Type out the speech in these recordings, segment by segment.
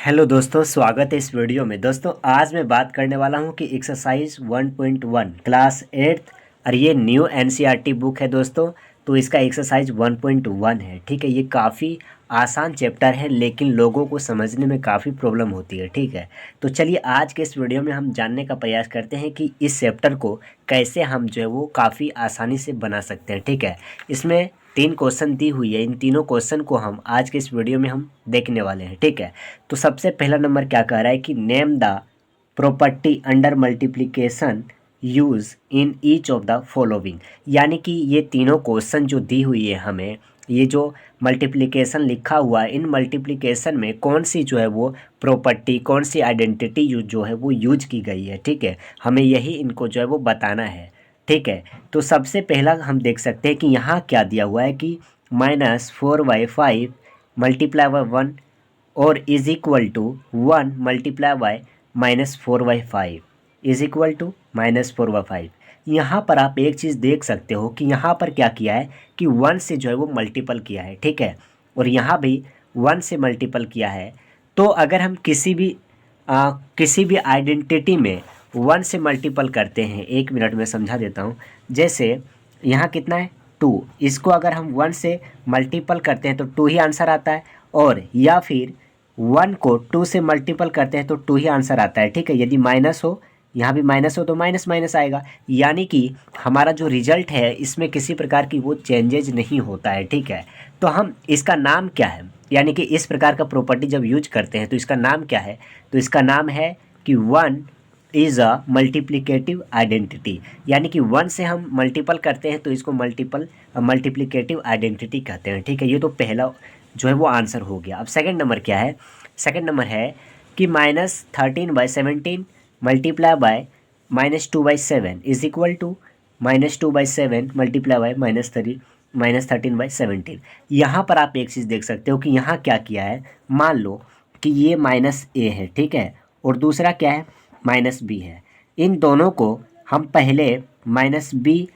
Hello दोस्तों, स्वागत है इस वीडियो में। दोस्तों आज मैं बात करने वाला हूं कि एक्सरसाइज 1.1 क्लास 8 और ये न्यू एनसीईआरटी बुक है दोस्तों। तो इसका एक्सरसाइज 1.1 है, ठीक है। ये काफ़ी आसान चैप्टर है लेकिन लोगों को समझने में काफ़ी प्रॉब्लम होती है, ठीक है। तो चलिए आज के इस वीडियो में हम जानने का प्रयास करते हैं कि इस चैप्टर को कैसे हम जो है वो काफ़ी आसानी से बना सकते हैं, ठीक है। इसमें 3 क्वेश्चन दी हुई है, इन तीनों क्वेश्चन को हम आज के इस वीडियो में हम देखने वाले हैं, ठीक है। तो सबसे पहला नंबर क्या कह रहा है कि name the property under multiplication use in each of the following. यानी कि ये तीनों क्वेश्चन जो दी हुई है हमें, ये जो मल्टीप्लिकेशन लिखा हुआ है, इन मल्टीप्लिकेशन में कौन सी जो है वो प्रॉपर्टी, कौन सी आइडेंटिटी यूज जो है वो यूज की गई है, ठीक है। हमें यही इनको जो है वो बताना है, ठीक है। तो सबसे पहला हम देख सकते हैं कि यहाँ क्या दिया हुआ है कि -4/5 मल्टीप्लाई बाय 1 और is equal to 1 multiply by -4/5 is equal to -4/5। यहाँ पर आप एक चीज़ देख सकते हो कि यहाँ पर क्या किया है कि 1 से जो है वो मल्टीपल किया है, ठीक है। और यहाँ भी 1 से मल्टीपल किया है। तो अगर हम किसी भी आइडेंटिटी में 1 से मल्टीपल करते हैं, 1 मिनट में समझा देता हूँ। जैसे यहाँ कितना है 2, इसको अगर हम 1 से मल्टीपल करते हैं तो 2 ही आंसर आता है। और या फिर 1 को 2 से मल्टीपल करते हैं तो 2 ही आंसर आता है, ठीक है। यदि माइनस हो, यहाँ भी माइनस हो तो माइनस माइनस आएगा। यानी कि हमारा जो रिजल्ट है इसमें किसी प्रकार की वो चेंजेज नहीं होता है, ठीक है। तो हम इसका नाम क्या है, यानी कि इस प्रकार का प्रॉपर्टी जब यूज करते हैं तो इसका नाम क्या है। तो इसका नाम है कि 1 इज़ अ मल्टीप्लिकेटिव आइडेंटिटी। यानी कि 1 से हम मल्टीपल करते हैं तो इसको मल्टीप्लिकेटिव आइडेंटिटी कहते हैं, ठीक है। ये तो पहला जो है वो आंसर हो गया। अब सेकंड नंबर क्या है। सेकंड नंबर है कि -13/17 multiply by -2/7 is equal to -2/7 multiply by -13/17। यहाँ पर आप एक चीज़ देख सकते हो कि यहाँ क्या किया है। मान लो कि ये -a है, ठीक है, और दूसरा क्या है -b है। इन दोनों को हम पहले -b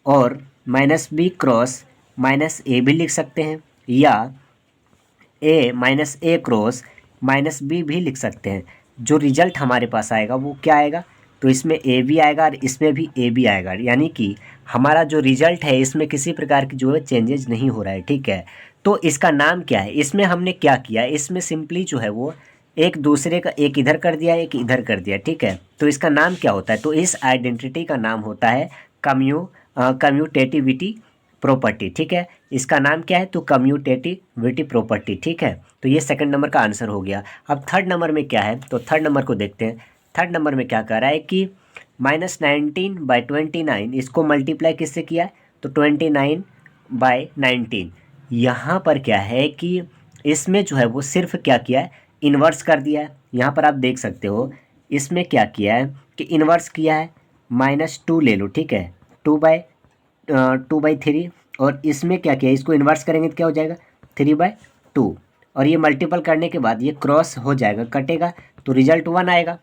और -b क्रॉस -a भी लिख सकते हैं, या a क्रॉस -b भी लिख सकते हैं। जो रिजल्ट हमारे पास आएगा वो क्या आएगा, तो इसमें a भी आएगा और इसमें भी a भी आएगा। यानी कि हमारा जो रिजल्ट है इसमें किसी प्रकार की जो है चेंजेस नहीं हो रहा है, ठीक है। तो इसका नाम क्या है। इसमें हमने क्या किया, इसमें सिंपली जो है वो एक दूसरे का एक इधर कर दिया एक इधर कर दिया, ठीक है। तो इसका नाम क्या होता है, तो इस आइडेंटिटी का नाम होता है कम्यूटेटिविटी प्रॉपर्टी, ठीक है। इसका नाम क्या है, तो कम्यूटेटिविटी प्रॉपर्टी, ठीक है। तो ये सेकंड नंबर का आंसर हो गया। अब थर्ड नंबर में क्या है, तो थर्ड नंबर को देखते हैं। थर्ड नंबर में क्या कह रहा है कि -19/29 इसको मल्टीप्लाई किससे किया है, तो 29/19। यहाँ पर क्या है कि इसमें जो है वो सिर्फ क्या किया है, इन्वर्स कर दिया है। यहाँ पर आप देख सकते हो इसमें क्या किया है कि इन्वर्स किया है। -2 ले लो, ठीक है, 2/3। और इसमें क्या किया, इसको इन्वर्स करेंगे तो क्या हो जाएगा 3/2। और ये मल्टीपल करने के बाद ये क्रॉस हो जाएगा, कटेगा, तो रिजल्ट 1 आएगा।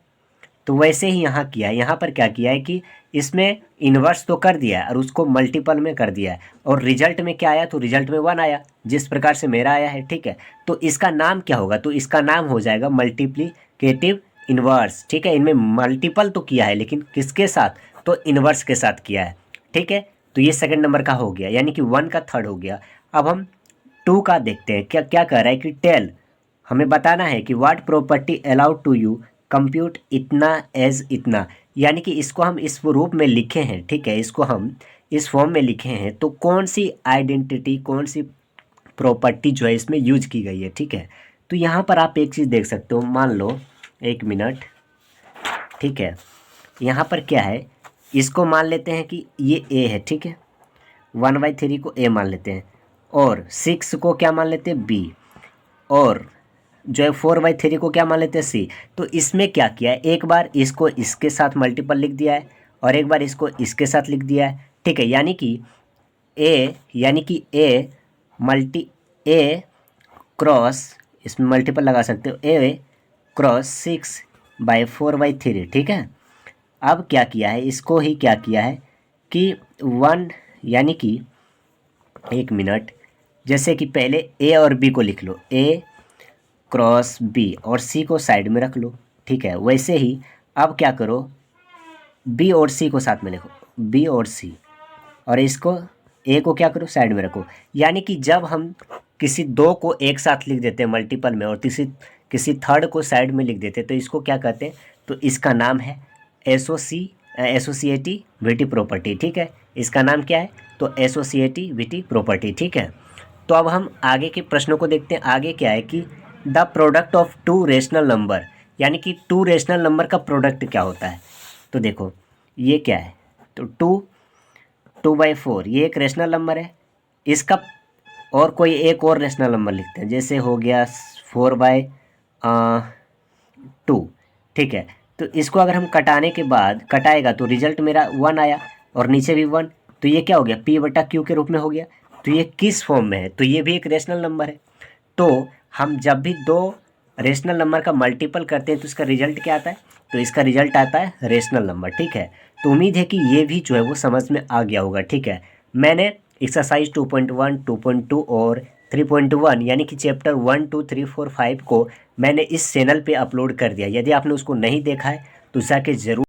तो वैसे ही यहाँ किया है। यहाँ पर क्या किया है कि इसमें इन्वर्स तो कर दिया है और उसको मल्टीपल में कर दिया है, और रिजल्ट में क्या आया, तो रिजल्ट में 1 आया, जिस प्रकार से मेरा आया है, ठीक है। तो इसका नाम क्या होगा, तो इसका नाम हो जाएगा मल्टीप्लिकेटिव इन्वर्स, ठीक है। इनमें मल्टीपल तो किया है लेकिन किसके साथ, तो इन्वर्स के साथ किया है, ठीक है। तो ये सेकंड नंबर का हो गया, यानी कि 1 का थर्ड हो गया। अब हम 2 का देखते हैं। क्या क्या कह रहा है कि टेल, हमें बताना है कि what property allowed to you compute इतना एज इतना। यानी कि इसको हम इस रूप में लिखे हैं, ठीक है, इसको हम इस फॉर्म में लिखे हैं। तो कौन सी आइडेंटिटी, कौन सी प्रॉपर्टी जो है इसमें यूज की गई है, ठीक है। तो यहाँ पर आप एक चीज़ देख सकते हो। मान लो 1 मिनट, ठीक है। यहाँ पर क्या है, इसको मान लेते हैं कि ये ए है, ठीक है। 1/3 को ए मान लेते हैं, और 6 को क्या मान लेते हैं बी, और जो है 4/3 को क्या मान लेते हैं सी। तो इसमें क्या किया है, एक बार इसको इसके साथ मल्टीपल लिख दिया है और एक बार इसको इसके साथ लिख दिया है, ठीक है। यानी कि ए क्रॉस, इसमें मल्टीपल लगा सकते हो, ए क्रॉस 6/4/3, ठीक है। अब क्या किया है, इसको ही क्या किया है कि 1, यानी कि 1 मिनट, जैसे कि पहले ए और बी को लिख लो। ए क्रॉस बी और सी को साइड में रख लो, ठीक है। वैसे ही अब क्या करो, बी और सी को साथ में लिखो, बी और सी, और इसको ए को क्या करो, साइड में रखो। यानी कि जब हम किसी दो को एक साथ लिख देते हैं मल्टीपल में और किसी थर्ड को साइड में लिख देते हैं तो इसको क्या कहते हैं, तो इसका नाम है एसोसिएटिविटी प्रॉपर्टी, ठीक है। इसका नाम क्या है, तो एसोसिएटिविटी प्रॉपर्टी, ठीक है। तो अब हम आगे के प्रश्नों को देखते हैं। आगे क्या है कि the product of two rational number, यानी कि टू रेशनल नंबर का प्रोडक्ट क्या होता है। तो देखो ये क्या है, तो 2/4 ये एक रेशनल नंबर है, इसका और कोई एक और रेशनल नंबर लिखते हैं, जैसे हो गया 4/2, ठीक है। तो इसको अगर हम कटाने के बाद कटाएगा तो रिजल्ट मेरा 1 आया और नीचे भी 1, तो ये क्या हो गया, P/Q के रूप में हो गया। तो ये किस फॉर्म में है, तो ये भी एक रेशनल नंबर है। तो हम जब भी दो रेशनल नंबर का मल्टीपल करते हैं तो इसका रिजल्ट क्या आता है, तो इसका रिजल्ट आता है रेशनल नंबर, ठीक है। तो उम्मीद है कि ये भी जो है वो समझ में आ गया होगा, ठीक है। मैंने एक्सरसाइज 2.1, 2.2 और 3.1 यानी कि चैप्टर 1, 2, 3, 4, 5 को मैंने इस चैनल पे अपलोड कर दिया। यदि आपने उसको नहीं देखा है तो जाके ज़रूर